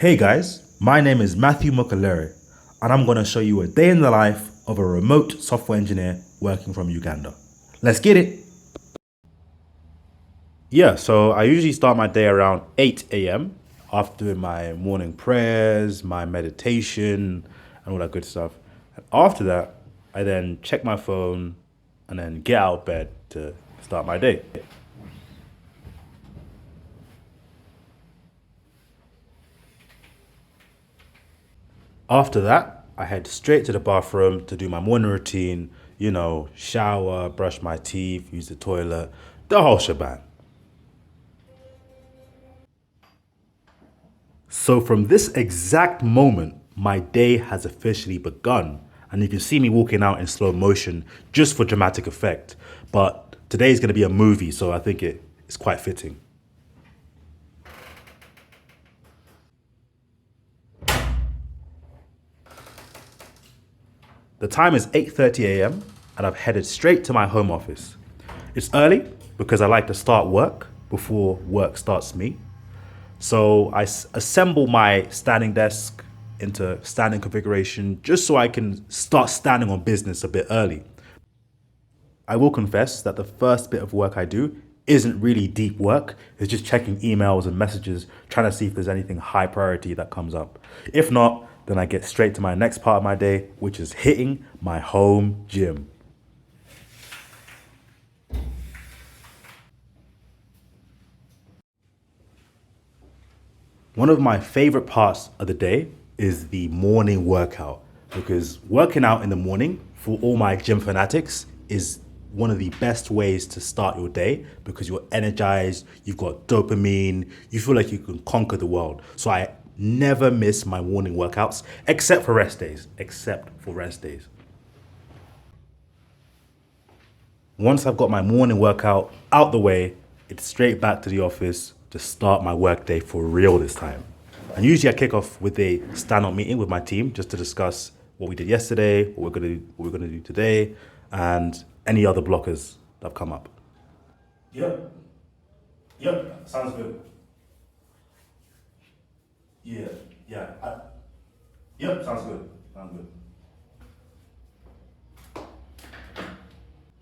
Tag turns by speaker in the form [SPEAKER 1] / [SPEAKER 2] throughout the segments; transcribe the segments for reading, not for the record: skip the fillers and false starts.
[SPEAKER 1] Hey guys, my name is Matthew Mukalere, and I'm going to show you a day in the life of a remote software engineer working from Uganda. Let's get it! Yeah, so I usually start my day around 8 a.m. after doing my morning prayers, my meditation, and all that good stuff. And after that, I then check my phone and then get out of bed to start my day. After that, I head straight to the bathroom to do my morning routine, shower, brush my teeth, use the toilet, the whole shebang. So from this exact moment, my day has officially begun. And you can see me walking out in slow motion just for dramatic effect. But today is going to be a movie, so I think it's quite fitting. The time is 8:30 a.m. and I've headed straight to my home office. It's early because I like to start work before work starts me. So I assemble my standing desk into standing configuration just so I can start standing on business a bit early. I will confess that the first bit of work I do isn't really deep work. It's just checking emails and messages, trying to see if there's anything high priority that comes up. If not, then I get straight to my next part of my day, which is hitting my home gym. One of my favorite parts of the day is the morning workout because working out in the morning for all my gym fanatics is one of the best ways to start your day because you're energized, you've got dopamine, you feel like you can conquer the world. So I never miss my morning workouts except for rest days, Once I've got my morning workout out the way, it's straight back to the office to start my workday for real this time. And usually I kick off with a stand-up meeting with my team just to discuss what we did yesterday, what we're gonna do today, and any other blockers that have come up. Yep, yep, sounds good. Yeah, yeah. Yep, sounds good. Sounds good.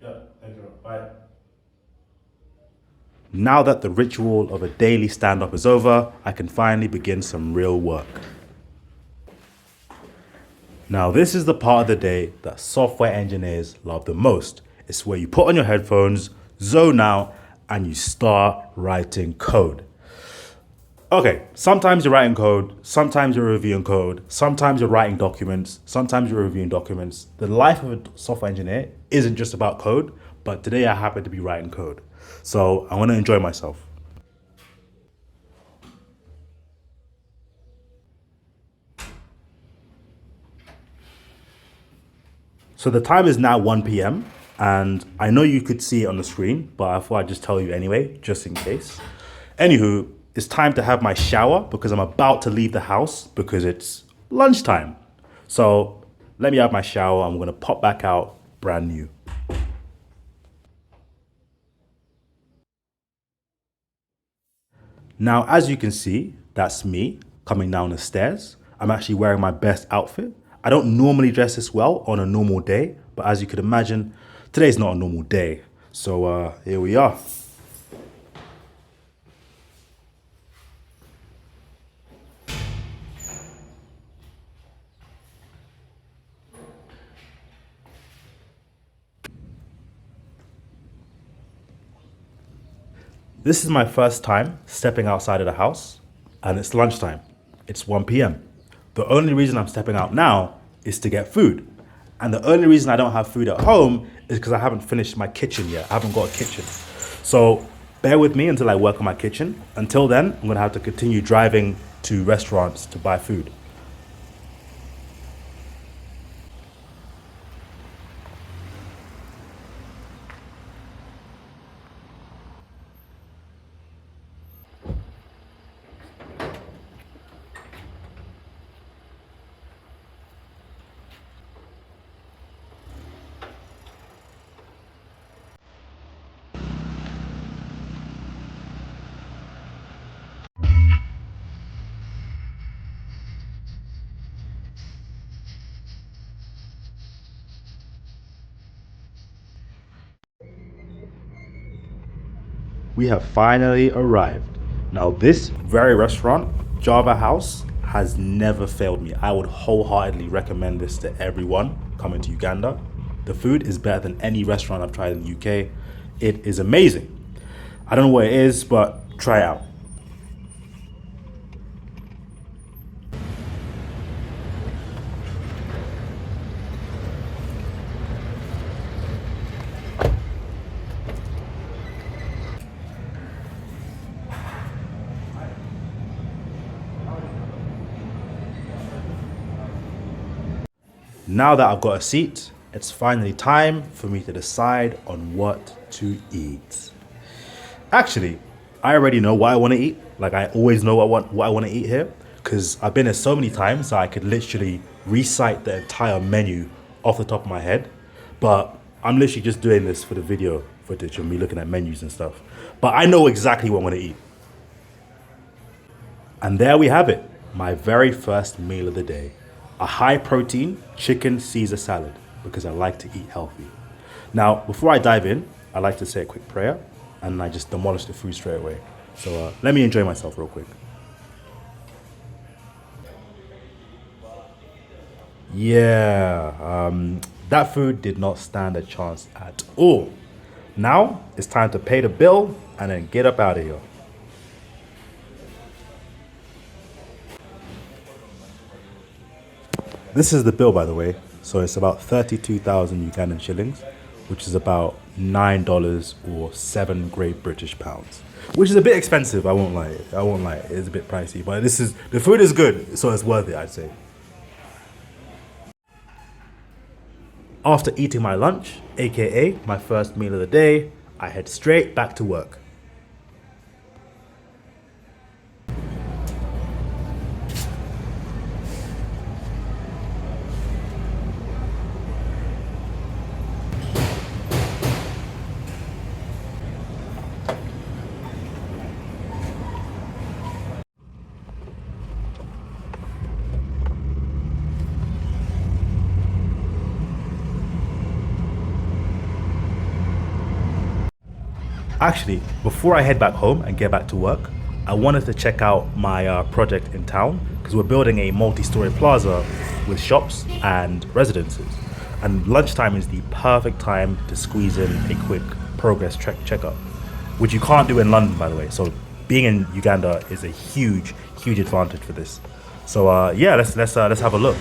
[SPEAKER 1] Yep, thank you. Bye. Now that the ritual of a daily stand up is over, I can finally begin some real work. Now, this is the part of the day that software engineers love the most. It's where you put on your headphones, zone out, and you start writing code. Okay, sometimes you're writing code, sometimes you're reviewing code, sometimes you're writing documents, sometimes you're reviewing documents. The life of a software engineer isn't just about code, but today I happen to be writing code. So I want to enjoy myself. So the time is now 1 p.m. and I know you could see it on the screen, but I thought I'd just tell you anyway, just in case. Anywho, it's time to have my shower because I'm about to leave the house because it's lunchtime. So let me have my shower. I'm going to pop back out brand new. Now, as you can see, that's me coming down the stairs. I'm actually wearing my best outfit. I don't normally dress this well on a normal day, but as you could imagine, today's not a normal day. So here we are. This is my first time stepping outside of the house, and it's lunchtime. It's 1 p.m. The only reason I'm stepping out now is to get food. And the only reason I don't have food at home is because I haven't finished my kitchen yet. I haven't got a kitchen. So bear with me until I work on my kitchen. Until then, I'm gonna have to continue driving to restaurants to buy food. we have finally arrived. Now, this very restaurant, Java House, has never failed me. I would wholeheartedly recommend this to everyone coming to Uganda. The food is better than any restaurant I've tried in the UK. It is amazing. I don't know what it is, but try it out. Now that I've got a seat, it's finally time for me to decide on what to eat. Actually, I already know what I want to eat. Like I always know what I want to eat here because I've been here so many times that I could literally recite the entire menu off the top of my head. But I'm literally just doing this for the video footage of me looking at menus and stuff. But I know exactly what I want to eat. And there we have it, my very first meal of the day. A high protein chicken Caesar salad because I like to eat healthy. Now, before I dive in, I like to say a quick prayer and I just demolish the food straight away. So let me enjoy myself real quick. Yeah, that food did not stand a chance at all. Now it's time to pay the bill and then get up out of here. This is the bill, by the way. So it's about 32,000 Ugandan shillings, which is about $9 or 7 Great British pounds, which is a bit expensive. I won't lie. I won't lie. It's a bit pricey, but the food is good, so it's worth it, I'd say. After eating my lunch, aka my first meal of the day, I head straight back to work. Actually, before I head back home and get back to work, I wanted to check out my project in town because we're building a multi-story plaza with shops and residences. And lunchtime is the perfect time to squeeze in a quick progress checkup, which you can't do in London, by the way. So being in Uganda is a huge, huge advantage for this. So yeah, let's have a look.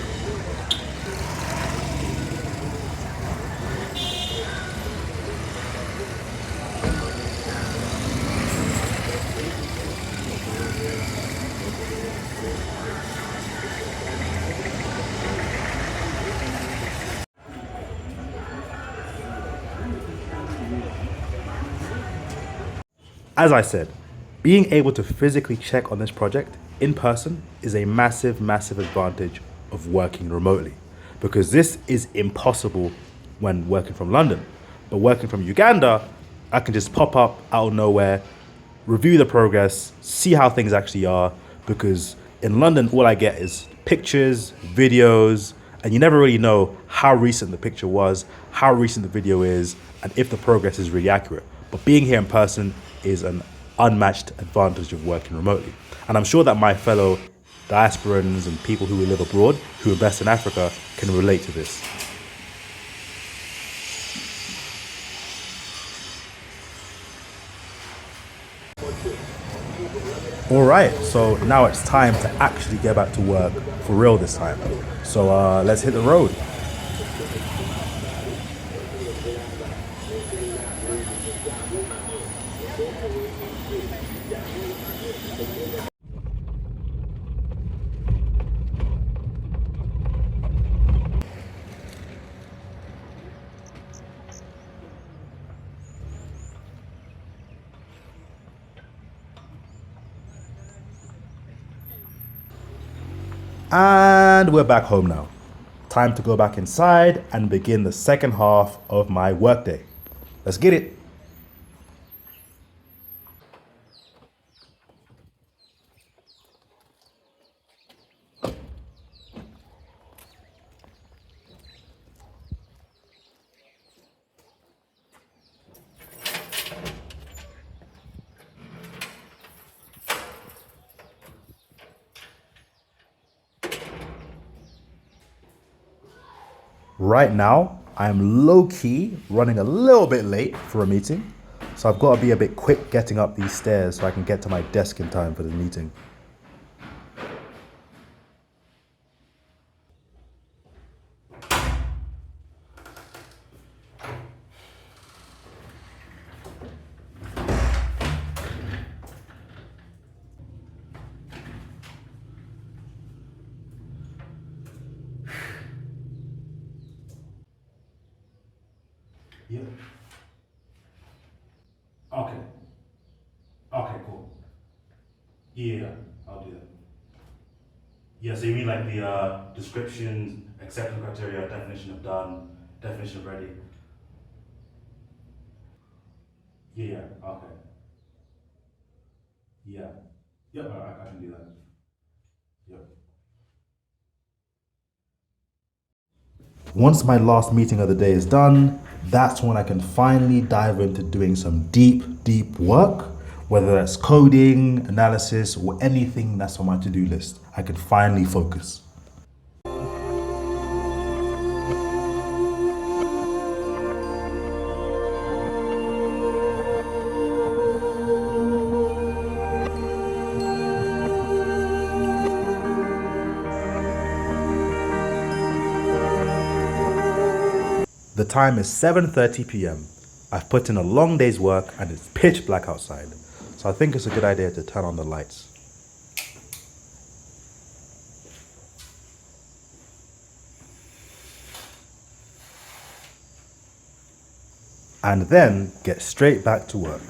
[SPEAKER 1] As I said, being able to physically check on this project in person is a massive, massive advantage of working remotely because this is impossible when working from London. But working from Uganda, I can just pop up out of nowhere, review the progress, see how things actually are because in London, all I get is pictures, videos, and you never really know how recent the picture was, how recent the video is, and if the progress is really accurate. But being here in person is an unmatched advantage of working remotely. And I'm sure that my fellow diasporans and people who live abroad, who invest in Africa, can relate to this. All right, so now it's time to actually get back to work for real this time. So let's hit the road. And we're back home now. Time to go back inside and begin the second half of my workday. Let's get it. Right now, I'm low-key running a little bit late for a meeting. So I've got to be a bit quick getting up these stairs so I can get to my desk in time for the meeting. Yeah. Okay. Okay, cool. Yeah, I'll do that. Yeah, so you mean like the description, acceptance criteria, definition of done, definition of ready? Yeah, okay. Yeah. Yep, I can do that. Yep. Once my last meeting of the day is done, that's when I can finally dive into doing some deep work, whether that's coding, analysis, or anything that's on my to-do list. I can finally focus. The time is 7:30 p.m. I've put in a long day's work and it's pitch black outside. So I think it's a good idea to turn on the lights. And then get straight back to work.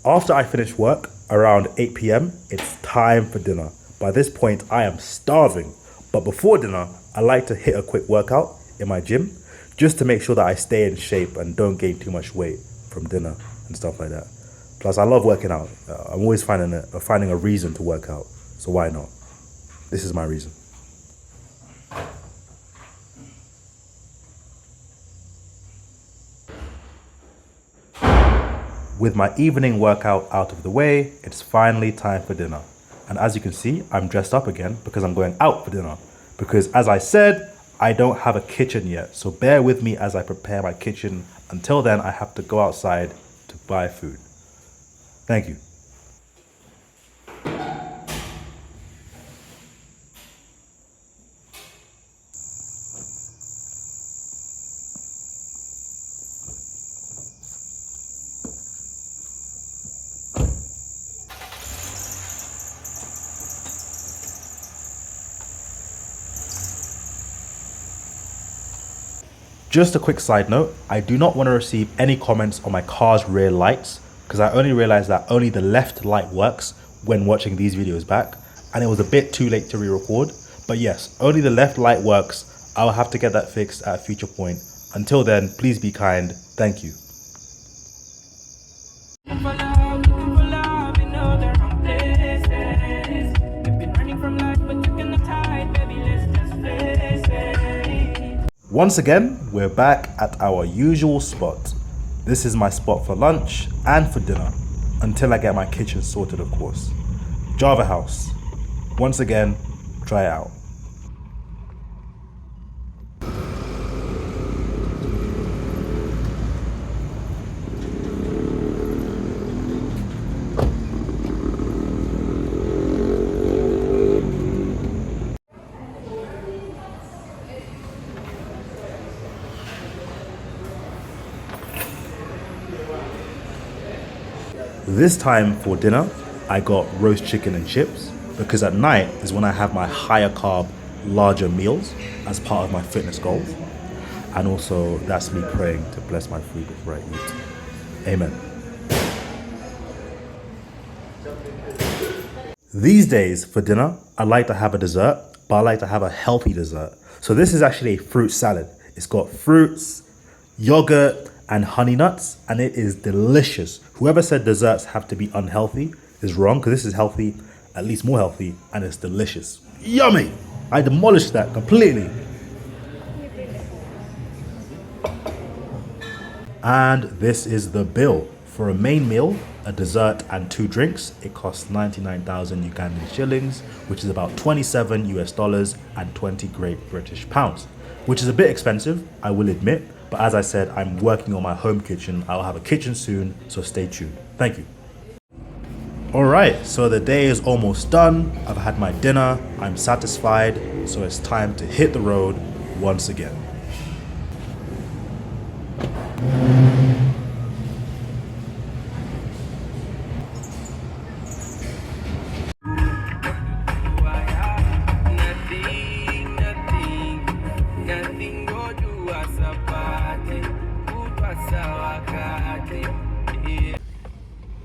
[SPEAKER 1] After I finish work around 8 p.m., it's time for dinner. By this point, I am starving. But before dinner, I like to hit a quick workout in my gym just to make sure that I stay in shape and don't gain too much weight from dinner and stuff like that. Plus, I love working out. I'm always finding a reason to work out. So why not? This is my reason. With my evening workout out of the way, it's finally time for dinner. And as you can see, I'm dressed up again because I'm going out for dinner. Because as I said, I don't have a kitchen yet. So bear with me as I prepare my kitchen. Until then, I have to go outside to buy food. Thank you. Just a quick side note, I do not want to receive any comments on my car's rear lights because I only realized that only the left light works when watching these videos back and it was a bit too late to re-record. But yes, only the left light works. I'll have to get that fixed at a future point. Until then, please be kind. Thank you. Once again, we're back at our usual spot. This is my spot for lunch and for dinner, until I get my kitchen sorted, of course. Java House. Once again, try it out. This time for dinner, I got roast chicken and chips because at night is when I have my higher carb, larger meals as part of my fitness goals. And also that's me praying to bless my food before I eat. Amen. These days for dinner, I like to have a dessert, but I like to have a healthy dessert. So this is actually a fruit salad. It's got fruits, yogurt, and honey nuts, and it is delicious. Whoever said desserts have to be unhealthy is wrong, because this is healthy, at least more healthy, and it's delicious. Yummy! I demolished that completely. And this is the bill. For a main meal, a dessert, and 2 drinks, it costs 99,000 Ugandan shillings, which is about 27 US dollars and 20 Great British pounds, which is a bit expensive, I will admit. But as I said, I'm working on my home kitchen. I'll have a kitchen soon, so stay tuned. Thank you. All right, so the day is almost done. I've had my dinner. I'm satisfied. So it's time to hit the road once again.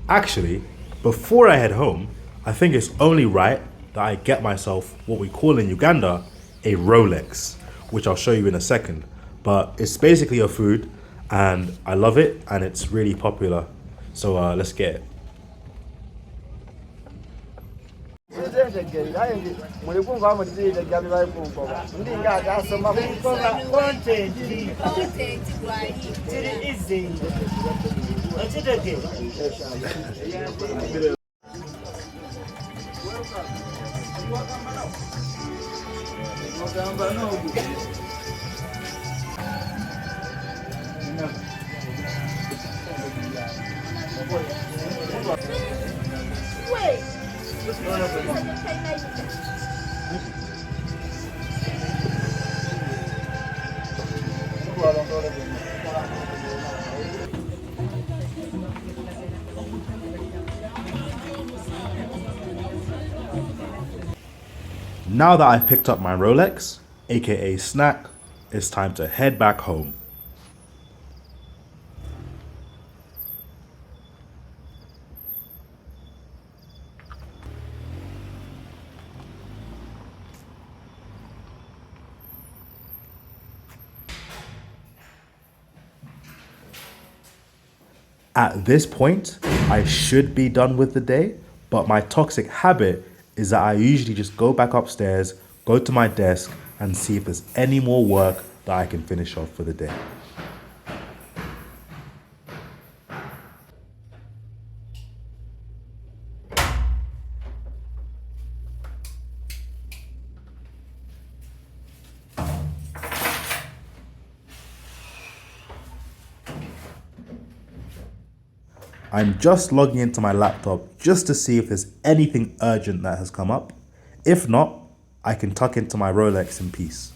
[SPEAKER 1] Actually, before I head home, I think it's only right that I get myself what we call in Uganda a Rolex, which I'll show you in a second. But it's basically a food and I love it and it's really popular. So let's get it. Now that I've picked up my Rolex, aka snack, it's time to head back home. At this point, I should be done with the day, but my toxic habit is that I usually just go back upstairs, go to my desk, and see if there's any more work that I can finish off for the day. I'm just logging into my laptop just to see if there's anything urgent that has come up. If not, I can tuck into my Rolex in peace.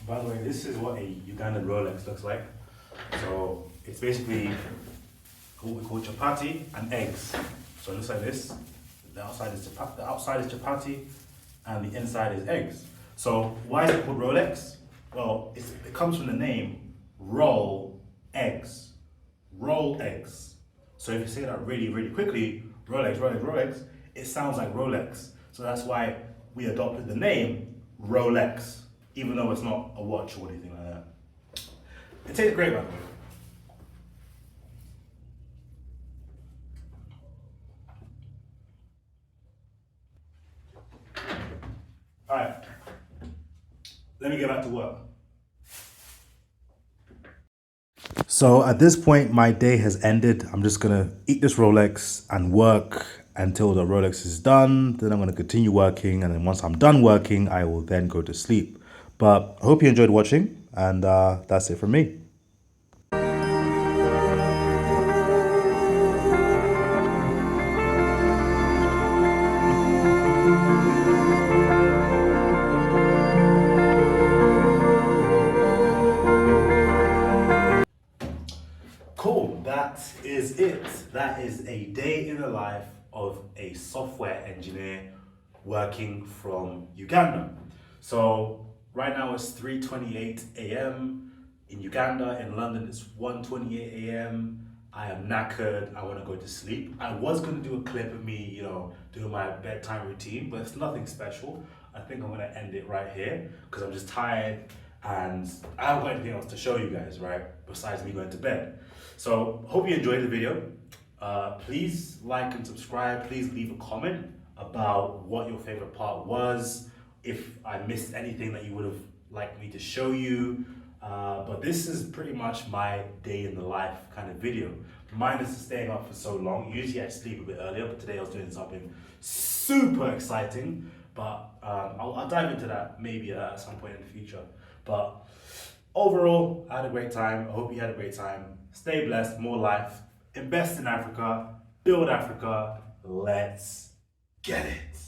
[SPEAKER 1] By the way, this is what a Ugandan Rolex looks like. So it's basically what we call chapati and eggs. So it looks like this. The outside is chapati and the inside is eggs. So why is it called Rolex? Well, it comes from the name roll eggs. Roll eggs. So if you say that really, really quickly, Rolex, Rolex, Rolex, it sounds like Rolex. So that's why we adopted the name Rolex, even though it's not a watch or anything like that. It tastes great, by the way. All right, let me get back to work. So at this point, my day has ended. I'm just gonna eat this Rolex and work until the Rolex is done. Then I'm gonna continue working. And then once I'm done working, I will then go to sleep. But I hope you enjoyed watching and that's it from me. Cool, that is it. That is a day in the life of a software engineer working from Uganda. So right now it's 3:28 a.m. in Uganda. In London it's 1:28 a.m. I am knackered. I want to go to sleep. I was going to do a clip of me, doing my bedtime routine, but it's nothing special. I think I'm going to end it right here because I'm just tired and I haven't got anything else to show you guys, right? Besides me going to bed. So hope you enjoyed the video. Please like and subscribe. Please leave a comment about what your favorite part was. If I missed anything that you would have liked me to show you. But this is pretty much my day in the life kind of video. Minus staying up for so long. Usually I sleep a bit earlier, but today I was doing something super exciting. But I'll dive into that maybe at some point in the future. But overall, I had a great time. I hope you had a great time. Stay blessed, more life. Invest in Africa, build Africa. Let's get it.